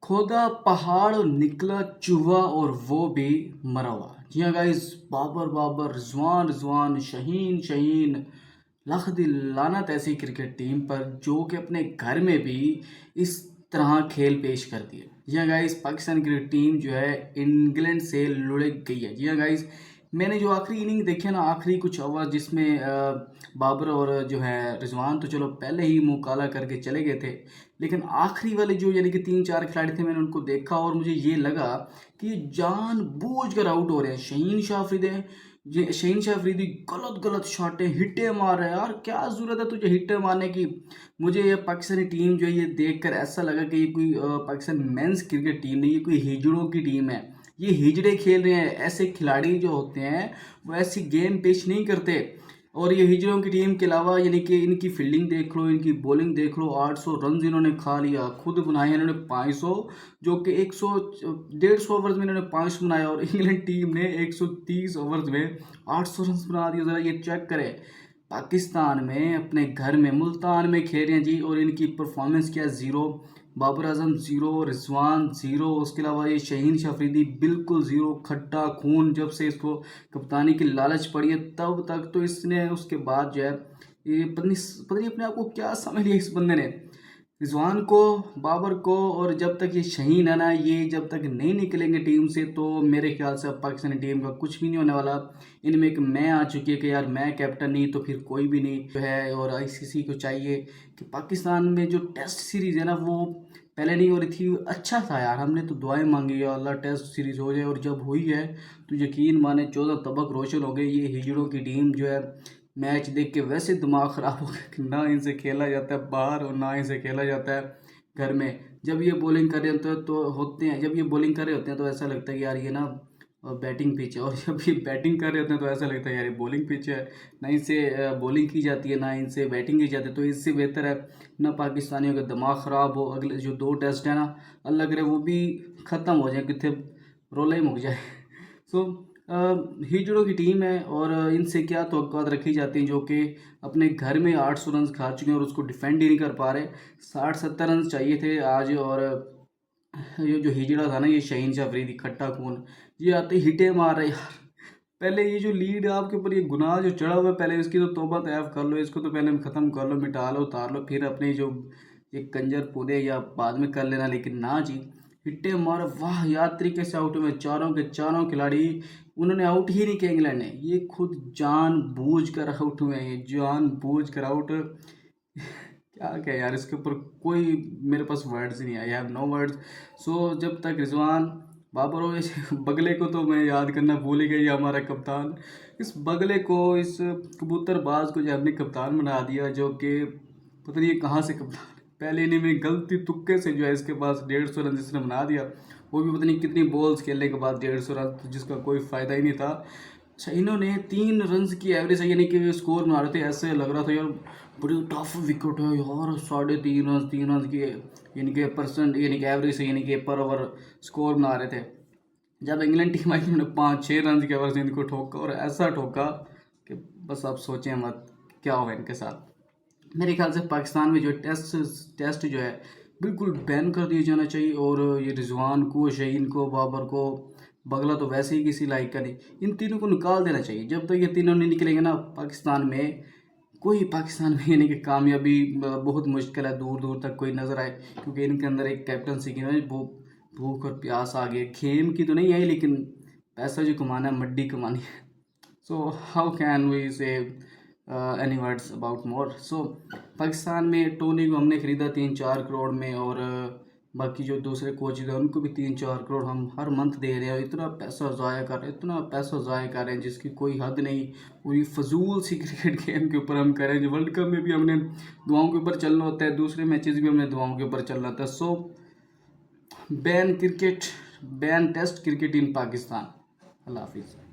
खोदा पहाड़ और निकला चूहा और वो भी मरा हुआ। जी हाँ गाइस, बाबर बाबर, रिजवान रिजवान, शहीन शहीन, लख दिल लानत ऐसी क्रिकेट टीम पर जो कि अपने घर में भी इस तरह खेल पेश करती है। जी हाँ गाइस, पाकिस्तान क्रिकेट टीम जो है इंग्लैंड से लुढ़क गई है। जी हाँ गाइस, मैंने जो आखिरी इनिंग देखे ना, आखिरी कुछ ओवर जिसमें बाबर और जो है रिजवान तो चलो पहले ही मुंह काला करके चले गए थे, लेकिन आखिरी वाले जो यानी कि 3-4 खिलाड़ी थे, मैंने उनको देखा और मुझे ये लगा कि ये जानबूझकर आउट हो रहे हैं। शहीन शाह अफरीदी गलत गलत शॉटें हिट्टे मार रहे हैं। यार क्या जरूरत है तुझे हिट्टे मारने की। मुझे ये पाकिस्तानी टीम जो है ये देखकर ऐसा लगा कि ये कोई पाकिस्तान मेंस क्रिकेट टीम नहीं, ये कोई हिजड़ों की टीम है। ये हिजड़े खेल रहे हैं। ऐसे खिलाड़ी जो होते हैं वो ऐसी गेम पेश नहीं करते। और ये हिजड़ों की टीम के अलावा यानी कि इनकी फील्डिंग देख लो, इनकी बॉलिंग देख लो। 800 रन इन्होंने खा लिया, खुद बनाए हैं इन्होंने 500, जो कि 100 150 ओवर्स में इन्होंने 500 बनाया। और इंग्लैंड टीम ने 130 ओवर्स में 800 रन बना दिए। ज़रा ये चेक करें, पाकिस्तान में अपने घर में मुल्तान में खेल रहे हैं जी, और इनकी परफॉर्मेंस क्या, zero. Babar Azam zero, Rizwan zero, उसके अलावा ये शहीन शाह अफरीदी बिल्कुल ज़ीरो। खट्टा खून, जब से इसको कप्तानी की लालच पड़ी है तब तक तो इसने, उसके बाद जो है ये पत्नी अपने आप को क्या समझ लिया इस बंदे ने। रिजवान को, बाबर को, और जब तक ये शहीन है ना, ये जब तक नहीं निकलेंगे टीम से तो मेरे ख्याल से अब पाकिस्तानी टीम का कुछ भी नहीं होने वाला। इनमें एक मैं आ चुकी है कि यार मैं कैप्टन नहीं तो फिर कोई भी नहीं जो है। और आईसीसी को चाहिए कि पाकिस्तान में जो टेस्ट सीरीज़ है ना वो पहले नहीं हो रही थी। अच्छा था यार, हमने तो दुआएं मांगी है अल्लाह टेस्ट सीरीज़ हो जाए, और जब हुई है तो यकीन माने 14 तबक रोशन हो गए। ये हिजड़ों की टीम जो है, मैच देख के वैसे दिमाग ख़राब हो गया कि ना इनसे खेला जाता है बाहर और ना इनसे खेला जाता है घर में। जब ये बॉलिंग कर रहे होते हैं तो होते हैं, जब ये बॉलिंग कर रहे होते हैं तो ऐसा लगता है कि यार ये ना बैटिंग पिच है, और जब ये बैटिंग कर रहे होते हैं तो ऐसा लगता है यार ये बॉलिंग पिच है। ना इनसे बॉलिंग की जाती है ना इनसे बैटिंग की जाती है। तो इससे बेहतर है ना पाकिस्तानियों का दिमाग ख़राब हो, अगले जो 2 टेस्ट है ना अल्लाह करे वो भी ख़त्म हो जाए, कितने रोला ही मुक जाए। सो हिजड़ों की टीम है और इनसे क्या तवक्कुआत रखी जाती हैं, जो कि अपने घर में 800 रन खा चुके हैं और उसको डिफेंड ही नहीं कर पा रहे। 60-70 रन चाहिए थे आज। और ये जो हिजड़ा था ना, ये शहीन शाह अफरीदी खट्टा खून, ये आते ही हिटे मार रहे यार। पहले ये जो लीड है आपके ऊपर, ये गुनाह जो चढ़ा हुआ है, पहले इसकी तो तौबा तैयाब कर लो, इसको तो पहले ख़त्म कर लो, मिटा लो, उतार लो, फिर अपने जो ये कंजर पूरे या बाद में कर लेना। लेकिन ना जी, हिट्टे मार, वाह यार तरीके से आउट हुए चारों के चारों खिलाड़ी। उन्होंने आउट ही नहीं किया इंग्लैंड ने, ये खुद जान बूझ कर आउट हुए हैं, ये जान बूझ कर आउट। क्या क्या यार, इसके ऊपर कोई मेरे पास वर्ड्स ही नहीं, आई हैव नो वर्ड्स। सो जब तक रिजवान, बाबर और इस बगले को तो मैं याद करना भूल ही गई, हमारा कप्तान। इस बगले को, इस कबूतरबाज को जो हमने कप्तान बना दिया, जो कि पता नहीं ये कहाँ से कप्तान। पहले इनिंग में गलती तुक्के से जो है इसके पास 150 रन जिसने बना दिया, वो भी पता नहीं कितनी बॉल्स खेलने के बाद 150 रन, जिसका कोई फ़ायदा ही नहीं था। अच्छा, इन्होंने 3 रन की एवरेज है, यानी कि स्कोर बना रहे थे, ऐसे लग रहा था यार बड़ी टफ विकेट है यार। 3.5 रन, 3 रन की यानी कि परसेंट, यानी कि एवरेज है, यानी कि पर ओवर स्कोर बना रहे थे। जब इंग्लैंड टीम आई उन्होंने 5-6 रन की एवरेज इनको ठोका, और ऐसा ठोका कि बस आप सोचें मत क्या होगा इनके साथ। मेरे ख्याल से पाकिस्तान में जो टेस्ट जो है बिल्कुल बैन कर दिया जाना चाहिए। और ये रिजवान को, शहीन को, बाबर को, बगला तो वैसे ही किसी लायक का नहीं, इन तीनों को निकाल देना चाहिए। जब तक ये तीनों नहीं निकलेंगे ना पाकिस्तान में, कोई पाकिस्तान में यानी कि कामयाबी बहुत मुश्किल है, दूर दूर तक कोई नज़र आए। क्योंकि इनके अंदर एक कैप्टनसी की ना वो भूख और प्यास आ गई, खेम की तो नहीं आई, लेकिन पैसा जो कमाना है मड्डी कमानी है। सो हाउ कैन वी से एनी वर्ड्स अबाउट मोर। सो पाकिस्तान में टोनी को हमने ख़रीदा 3-4 करोड़ में, और बाकी जो दूसरे कोचेज हैं उनको भी 3-4 करोड़ हम हर मंथ दे रहे हैं। इतना पैसा ज़ाया कर रहे हैं, इतना पैसा ज़ाया कर रहे हैं जिसकी कोई हद नहीं। पूरी फजूल सी क्रिकेट गेम के ऊपर हम करें। जो वर्ल्ड कप में भी हमने दुआओं के ऊपर चलना होता है, दूसरे मैचेस भी हमने दुआओं के ऊपर चलना होता है। So ban cricket, ban test cricket in Pakistan. अल्लाह हाफिज़।